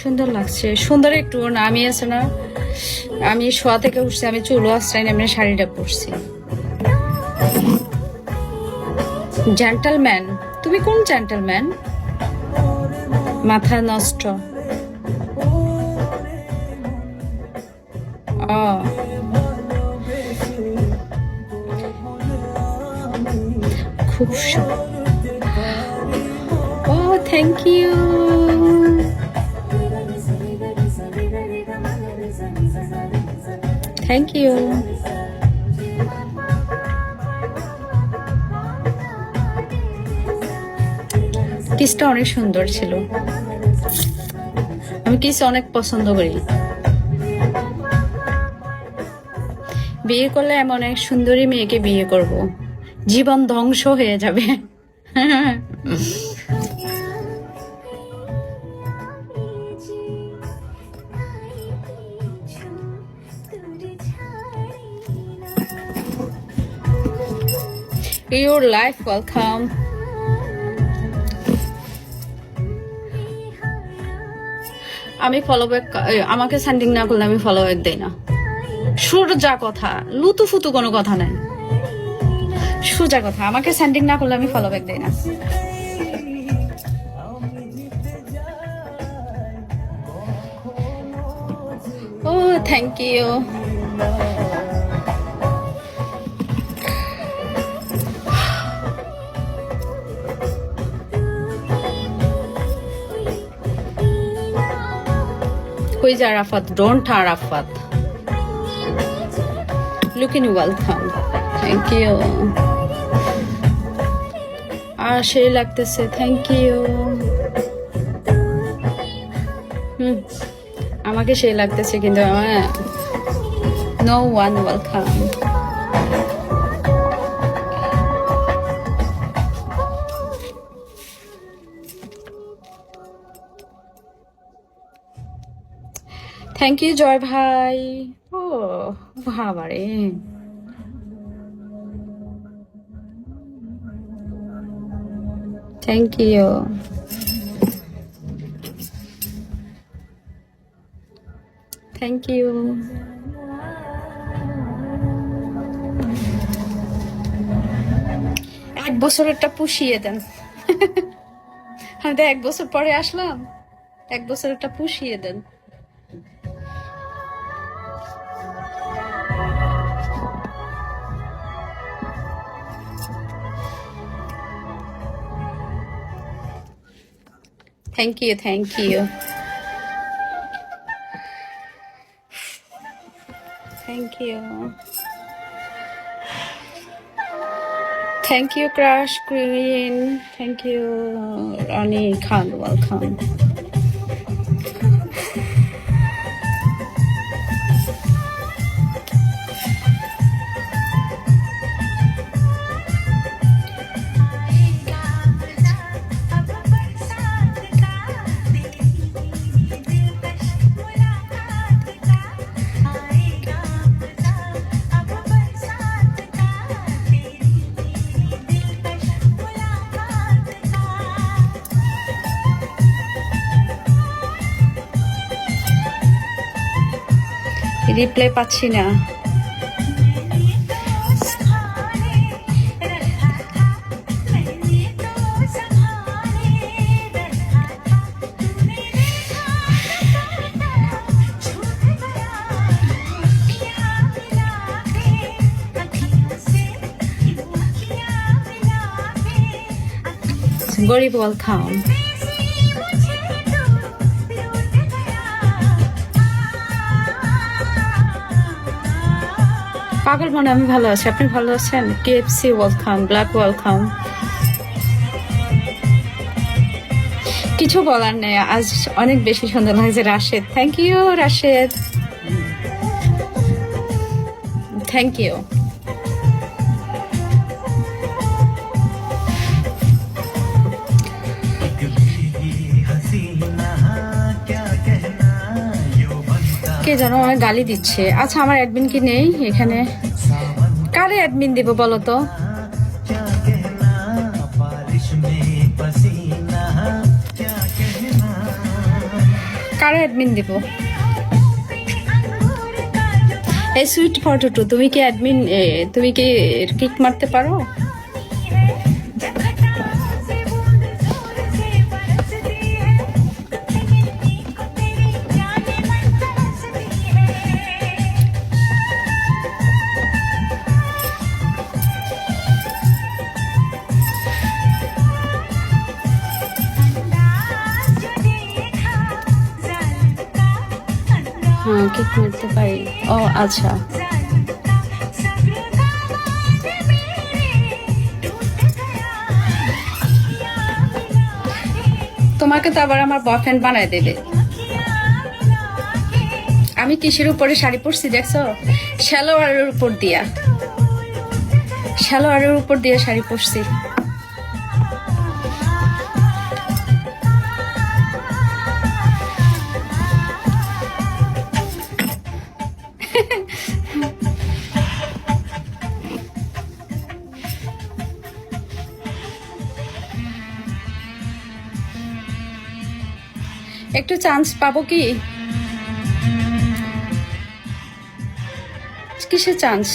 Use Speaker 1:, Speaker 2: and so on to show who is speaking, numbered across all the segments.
Speaker 1: সুন্দর লাগছে, সুন্দর একটু না আমি আছে না, আমি শোয়া থেকে উঠছি, আমি চুলও আশ্রয় আমি শাড়িটা পরছি। জেন্টলম্যান, তুমি কোন জেন্টলম্যান? মাথা নষ্ট। খুব ও থ্যাংক ইউ। Thank you. কিসটা অনেক সুন্দর ছিল, আমি কিস অনেক পছন্দ করি। বিয়ে করলে এমন এক সুন্দরী মেয়েকে বিয়ে করব, জীবন ধ্বংস হয়ে যাবে। Your life welcome. আমি ফলো ব্যাক, আমাকে সেন্ডিং না করলে আমি ফলো ব্যাক দেই না। সোজা কথা, লুতু ফুতু কোনো কথা নাই, সোজা কথা, আমাকে সেন্ডিং না করলে আমি ফলো ব্যাক দেই না। ও thank you. Who is Arafat? Don't Arafat. Looking welcome. Thank you. সেই লাগতেছে, থ্যাংক ইউ। আমাকে সেই লাগতেছে কিন্তু আমার no one welcome. Thank you Joy ভাই। ও বাবারে, থ্যাংক ইউ। Thank you. এক বছরেরটা পুষিয়ে দেন। আমি তো 1 বছর পরে আসলাম, 1 বছরেরটা পুষিয়ে দেন। Thank you, thank you. Thank you. Thank you, Crush Queen. Thank you, Rani Khan. Welcome. Reply পাচ্ছি না। গরিব ওয়েলকাম। পাগল মনে, আমি ভালো আছি, আপনি ভালো আছেন? KFC welcome, black welcome. কিছু বলার নেই, আজ অনেক বেশি সুন্দর লাগছে। Rashed, thank you Rashed, thank you. কে যেন আমার গালি দিচ্ছে। আচ্ছা, আমার অ্যাডমিন কি নেই এখানে? কারে অ্যাডমিন দিব বলো তো? কারে অ্যাডমিন দিব। এই সুইট ফটো তুমি কি অ্যাডমিন, তুমি কি কিক মারতে পারো? হ্যাঁ কিক মারতে পারি। ও আচ্ছা, তোমাকে তো আবার আমার বয়ফ্রেন্ড বানায় দেবে। আমি কিসের উপরে শাড়ি পরছি দেখছো? সালোয়ারের উপর দিয়া, সালোয়ারের উপর দিয়ে শাড়ি পরছি। একটু চান্স পাবো কি? কিসের চান্স?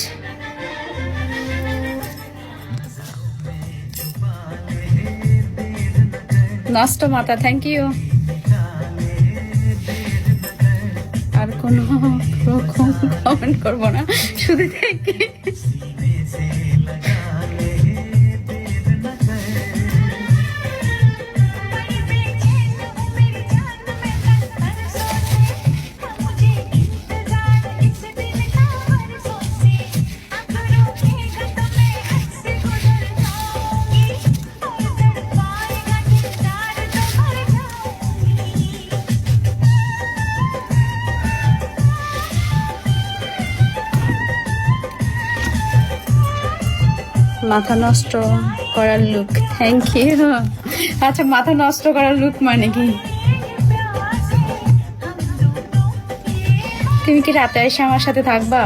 Speaker 1: নষ্ট মাথা, থ্যাংক ইউ। আর কোনো রকম কমেন্ট করবো না, শুধু থেকে মাথা নষ্ট করার লুক, থ্যাংক ইউ। আচ্ছা, মাথা নষ্ট করার লুক মানে কি? তুমি কি রাতে এসে আমার সাথে থাকবা?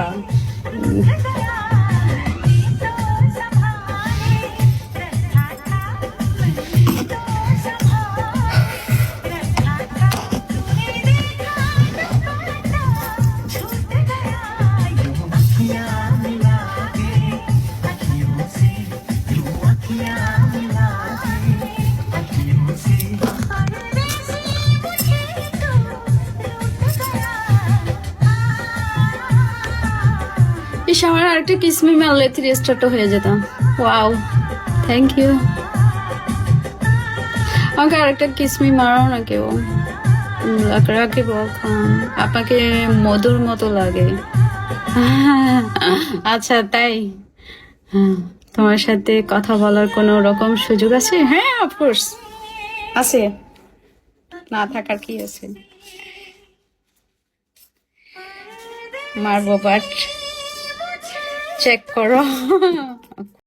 Speaker 1: ইস, আমার আরেকটা কিসমি মারলে 3 স্টারটা হয়ে যেতাম। Wow, thank you. আমাকে আরেকটা কিসমি মারাও না কেউ। রাকিব খান, আপনাকে মধুর মতো লাগে। আচ্ছা তাই? তোমার সাথে কথা বলার কোনো রকম সুযোগ আছে? হ্যাঁ, অফকোর্স আছে, না থাকার কি আছে? মারবো, বাট চেক করো।